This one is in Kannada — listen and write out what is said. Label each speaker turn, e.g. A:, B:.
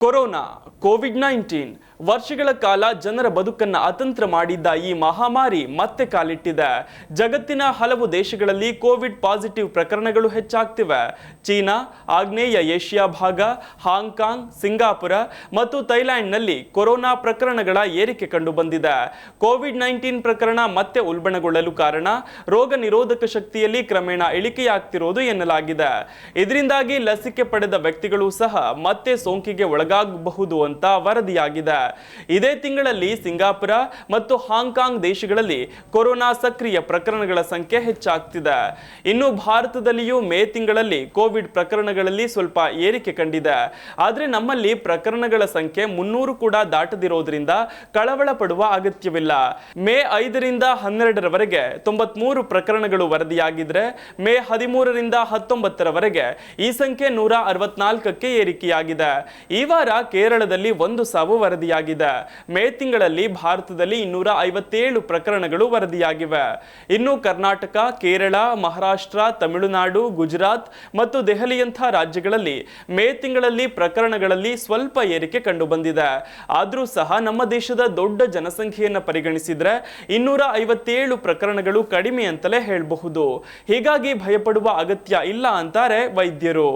A: ಕೊರೋನಾ ಕೋವಿಡ್-19 ವರ್ಷಗಳ ಕಾಲ ಜನರ ಬದುಕನ್ನು ಅತಂತ್ರ ಮಾಡಿದ್ದ ಈ ಮಹಾಮಾರಿ ಮತ್ತೆ ಕಾಲಿಟ್ಟಿದೆ. ಜಗತ್ತಿನ ಹಲವು ದೇಶಗಳಲ್ಲಿ ಕೋವಿಡ್ ಪಾಸಿಟಿವ್ ಪ್ರಕರಣಗಳು ಹೆಚ್ಚಾಗ್ತಿವೆ. ಚೀನಾ, ಆಗ್ನೇಯ ಏಷ್ಯಾ ಭಾಗ, ಹಾಂಗ್ಕಾಂಗ್, ಸಿಂಗಾಪುರ ಮತ್ತು ಥೈಲ್ಯಾಂಡ್ನಲ್ಲಿ ಕೊರೋನಾ ಪ್ರಕರಣಗಳ ಏರಿಕೆ ಕಂಡು ಬಂದಿದೆ. ಕೋವಿಡ್-19 ಪ್ರಕರಣ ಮತ್ತೆ ಉಲ್ಬಣಗೊಳ್ಳಲು ಕಾರಣ ರೋಗ ನಿರೋಧಕ ಶಕ್ತಿಯಲ್ಲಿ ಕ್ರಮೇಣ ಇಳಿಕೆಯಾಗ್ತಿರೋದು ಎನ್ನಲಾಗಿದೆ. ಇದರಿಂದಾಗಿ ಲಸಿಕೆ ಪಡೆದ ವ್ಯಕ್ತಿಗಳು ಸಹ ಮತ್ತೆ ಸೋಂಕಿಗೆ ಒಳಗಾಗಬಹುದು ಅಂತ ವರದಿಯಾಗಿದೆ. ಇದೇ ತಿಂಗಳಲ್ಲಿ ಸಿಂಗಾಪುರ ಮತ್ತು ಹಾಂಗ್ಕಾಂಗ್ ದೇಶಗಳಲ್ಲಿ ಕೊರೋನಾ ಸಕ್ರಿಯ ಪ್ರಕರಣಗಳ ಸಂಖ್ಯೆ ಹೆಚ್ಚಾಗ್ತಿದೆ. ಇನ್ನು ಭಾರತದಲ್ಲಿಯೂ ಮೇ ತಿಂಗಳಲ್ಲಿ ಕೋವಿಡ್ ಪ್ರಕರಣಗಳಲ್ಲಿ ಸ್ವಲ್ಪ ಏರಿಕೆ ಕಂಡಿದೆ. ಆದರೆ ನಮ್ಮಲ್ಲಿ ಪ್ರಕರಣಗಳ ಸಂಖ್ಯೆ 300 ಕೂಡ ದಾಟದಿರೋದ್ರಿಂದ ಕಳವಳ ಪಡುವ ಅಗತ್ಯವಿಲ್ಲ. ಮೇ 5ರಿಂದ 12ರವರೆಗೆ 93 ಪ್ರಕರಣಗಳು ವರದಿಯಾಗಿದ್ರೆ ಮೇ 13ರಿಂದ 19ರವರೆಗೆ ಈ ಸಂಖ್ಯೆ 164ಕ್ಕೆ ಏರಿಕೆಯಾಗಿದೆ. ಈ ವಾರ ಕೇರಳದಲ್ಲಿ 1 ಸಾವು ವರದಿಯಾಗಿದೆ. ಮೇ ತಿಂಗಳಲ್ಲಿ ಭಾರತದಲ್ಲಿ 257 ಪ್ರಕರಣಗಳು ವರದಿಯಾಗಿವೆ. ಇನ್ನು ಕರ್ನಾಟಕ, ಕೇರಳ, ಮಹಾರಾಷ್ಟ್ರ, ತಮಿಳುನಾಡು, ಗುಜರಾತ್ ಮತ್ತು ದೆಹಲಿಯಂತಹ ರಾಜ್ಯಗಳಲ್ಲಿ ಮೇ ತಿಂಗಳಲ್ಲಿ ಪ್ರಕರಣಗಳಲ್ಲಿ ಸ್ವಲ್ಪ ಏರಿಕೆ ಕಂಡುಬಂದಿದೆ. ಆದರೂ ಸಹ ನಮ್ಮ ದೇಶದ ದೊಡ್ಡ ಜನಸಂಖ್ಯೆಯನ್ನು ಪರಿಗಣಿಸಿದ್ರೆ 257 ಪ್ರಕರಣಗಳು ಕಡಿಮೆ ಅಂತಲೇ ಹೇಳಬಹುದು. ಹೀಗಾಗಿ ಭಯಪಡುವ ಅಗತ್ಯ ಇಲ್ಲ ಅಂತಾರೆ ವೈದ್ಯರು.